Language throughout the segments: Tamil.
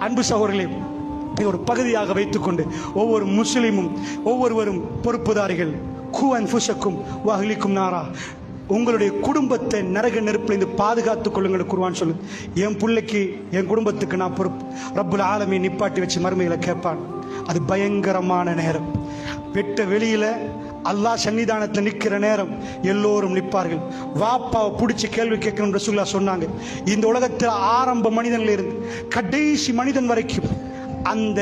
அன்பு சகோதரர்களே, ஒரு பகுதியாக வைத்துக்கொண்டு ஒவ்வொரு முஸ்லிமும் ஒவ்வொருவரும் பொறுப்புதாரிகள். கூ அன்ஃபுஸக்கும் வ அஹ்லிக்கும் நாரா, உங்களுடைய குடும்பத்தை நரக நெருப்பிலிருந்து பாதுகாத்துக் கொள்ளுங்கள். குர்ஆன் சொல்லு. என் பிள்ளைக்கு என் குடும்பத்துக்கு நான் பொறுப்பு. ரப்புல் ஆலமீன் நிப்பாட்டி வச்சு மறுமையில கேட்பான். அது பயங்கரமான நேரம். வெட்ட வெளியில அல்லாஹ் சன்னிதானத்தில் நிற்கிற நேரம் எல்லோரும் நிற்பார்கள். வாப்பாவை பிடிச்சி கேள்வி கேட்கணும் ரசூலுல்லாஹ் சொன்னாங்க. இந்த உலகத்தில் ஆரம்ப மனிதன்ல இருந்து கடைசி மனிதன் வரைக்கும் அந்த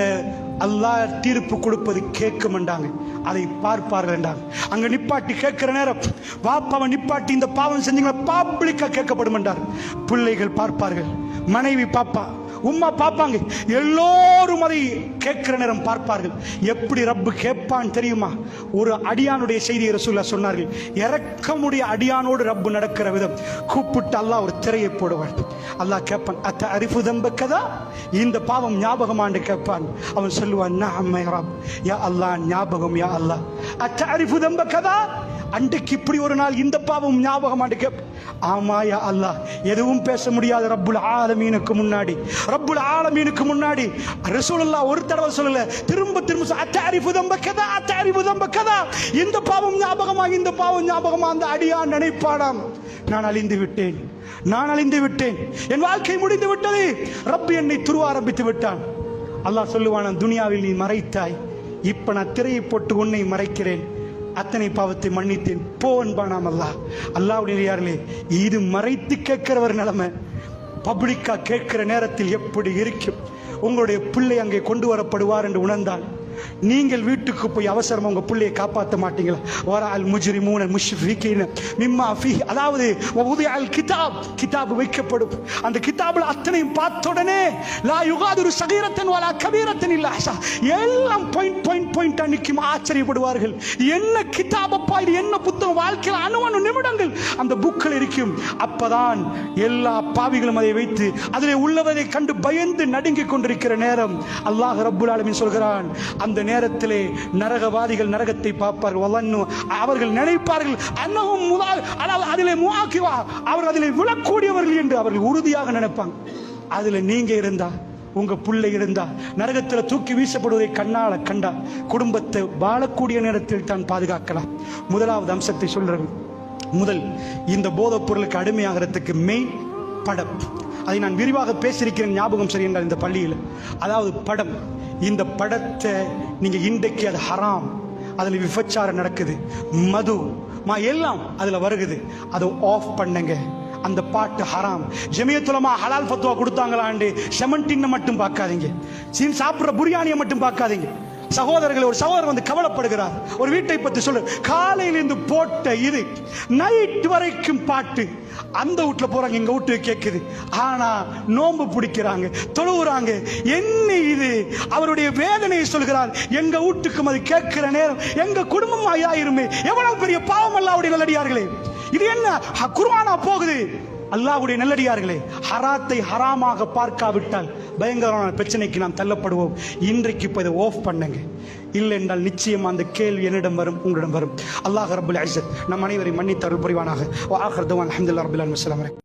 அல்லாஹ் தீர்ப்பு கொடுப்பது கேட்குமெண்டாங்க. அதை பார்ப்பார்கள் என்றாங்க. அங்க நிப்பாட்டி கேட்கிற நேரம் வாப்பாவை நிப்பாட்டி இந்த பாவம் செஞ்சீங்களா பப்ளிக்கா கேட்கப்படும் என்றார். பிள்ளைகள் பார்ப்பார்கள், மனைவி பாப்பா, உம்மா பார்ப்பாங்க, எல்லோரும் அதை கேட்கிற நேரம் பார்ப்பார்கள். எப்படி ரப்பு கேட்பான் தெரியுமா? ஒரு அடியானுடைய செய்தியை ரசூலுல்லாஹ் சொன்னார்கள். இரக்கமுடைய அடியானோடு ரப்பு நடக்கிற விதம் கூப்பிட்டு அல்லாஹ் ஒரு திரையை போடுவான். அல்லாஹ் கேட்பான், அத்த அரிஃபு தம்பக்கதா, இந்த பாவம் ஞாபகமாண்டு கேட்பான். அவன் சொல்லுவான், நஅம் யா ரப், யா அல்லாஹ் ஞாபகம் யா அல்லாஹ். அத்த அரிஃபு தம்பக்கதா, அன்றைக்கு இப்படி ஒரு நாள் இந்த பாவம் ஞாபகமாண்டு கேட்ப. ஆமா யா அல்லாஹ். எதுவும் பேச முடியாத ரப்புல் ஆலமீனுக்கு முன்னாடி, ரப்புல் ஆலமீனுக்கு முன்னாடி ரசூலுல்லாஹ் ஒரு தடவை சொல்லல, திரும்ப திரும்ப அத்தஅரிஃபு தம்பக்கதா, அத்தஅரிஃபு தம்பக்கதா, இந்த பாவம் ஞாபகமா, இந்த பாவம் ஞாபகமா. அந்த அடியான் நினைப்பாடாம், நான் அழிந்து விட்டேன், நான் அழிந்து விட்டேன், என் வாழ்க்கை முடிந்து விட்டது, ரப்பு என்னை துருவ ஆரம்பித்து விட்டான். அல்லாஹ் சொல்லுவான், துனியாவில் நீ மறைத்தாய், இப்ப நான் திரையை போட்டு உன்னை மறைக்கிறேன், அத்தனை பாவத்தை மன்னித்தேன், போ என்பானாம் அல்லாஹ். அல்லாஹ்வுடைய இது மறைத்து கேட்கிறவர் நிலைமை பப்ளிக்கா கேட்கிற நேரத்தில் எப்படி இருக்கும்? உங்களுடைய பிள்ளை அங்கே கொண்டு வரப்படுவார் என்று உணர்ந்தால் நீங்கள் வீட்டுக்கு போய் அவசரமா உங்க பிள்ளையை காப்பாற்ற மாட்டீங்களா? வரால் முஜ்ரிமூன முஷ்ஃபிகீன மிம்மா ஃபீஹி, அதாவது வவுதிஅல் கிதாப், கிதாப் வைக்கப்படும். அந்த கிதாபில் அத்தனையும் பார்த்த உடனே லா யுகாதிரு சகீரத்தன் வலா கபீரத்தன் இல்லா அஹ்ஸா, எல்லாம் பாயிண்ட் நிக்கும். ஆச்சரியப்படுவார்கள், என்ன கிதாபப்பா இது, என்ன புத்தகம், வாழ்க்கையில் அணு நிமிடங்கள் அந்த புக்கில் இருக்கும். அப்பதான் எல்லா பாவிகளும் அதை வைத்து அதிலே உள்ளவரை கண்டு பயந்து நடுங்கிக் கொண்டிருக்கிற நேரம் அல்லாஹ் ரப்புல் ஆலமீன் சொல்கிறான், அந்த நேரத்திலே நரகவாதிகள் நரகத்தை பார்ப்பார்கள். அவர்கள் நினைப்பார்கள் அதிலே முஆகிவா, அவர்கள் அதிலே விழக்கூடியவர்கள் என்று அவர்கள் உறுதியாக நினைப்பாங்க. அதுல நீங்க இருந்தா, உங்க பிள்ளை இருந்தா, நரகத்தில் தூக்கி வீசப்படுவதை கண்ணால கண்டா குடும்பத்தை வாழக்கூடிய நேரத்தில் தான் பாதுகாக்கலாம். முதலாவது அம்சத்தை சொல்றது, முதல் இந்த போதைப் பொருளுக்கு அடிமையாகிறதுக்கு மெயின் படம். அதை நான் விரிவாக பேசியிருக்கிறேன், ஞாபகம் சரி என்றால் இந்த பள்ளியில். அதாவது படம், இந்த படத்தை நீங்க இன்றைக்கு அது ஹராம், அதுல விபச்சாரம் நடக்குது, மது எல்லாம் அதுல வருகுது, அதை ஆஃப் பண்ணுங்க. அந்த பாட்டு ஹராம். ஜமியத்துல் உலமா ஹலால் ஃபத்வா கொடுத்தாங்களாண்டு செமண்டின் மட்டும் பார்க்காதீங்க, சாப்பிட்ற புரியாணியை மட்டும் பார்க்காதீங்க. சகோதரர்கள், ஒரு சகோதரர் வந்து கவலைப்படுகிறார், ஒரு வீட்டை பற்றி சொல்லு, காலையிலிருந்து போட்ட இது நைட் வரைக்கும் பாட்டு, அந்த வீட்டுல போறாங்க, எங்க வீட்டு கேட்குது, ஆனா நோன்பு பிடிக்கிறாங்க, தொழுகிறாங்க, என்ன இது? அவருடைய வேதனையை சொல்கிறார். எங்க வீட்டுக்கும் அது கேட்கிற நேரம் எங்க குடும்பம் ஆயிருமே, எவ்வளவு பெரிய பாவம் அல்லாஹ்வுடைய நல்லடியார்களே. இது என்ன குர்ஆனா போகுது? அல்லாஹ்வுடைய நல்லடியார்களே, ஹராத்தை ஹராமாக பார்க்காவிட்டால் பயங்கரமான பிரச்சனைக்கு நாம் தள்ளப்படுவோம். இன்றைக்கு இப்போ இதை ஆஃப் பண்ணுங்க, இல்லை என்றால் நிச்சயம் அந்த கேள்வி என்னிடம் வரும், உங்களிடம் வரும். அல்லாஹ் ரப்புல் இஸ்ஸத் நம் அனைவரையும் மன்னித்து அருள் புரிவானாக. வ ஆகிர் தஅவானா அல்ஹம்துலில்லாஹி ரப்பில் ஆலமீன்.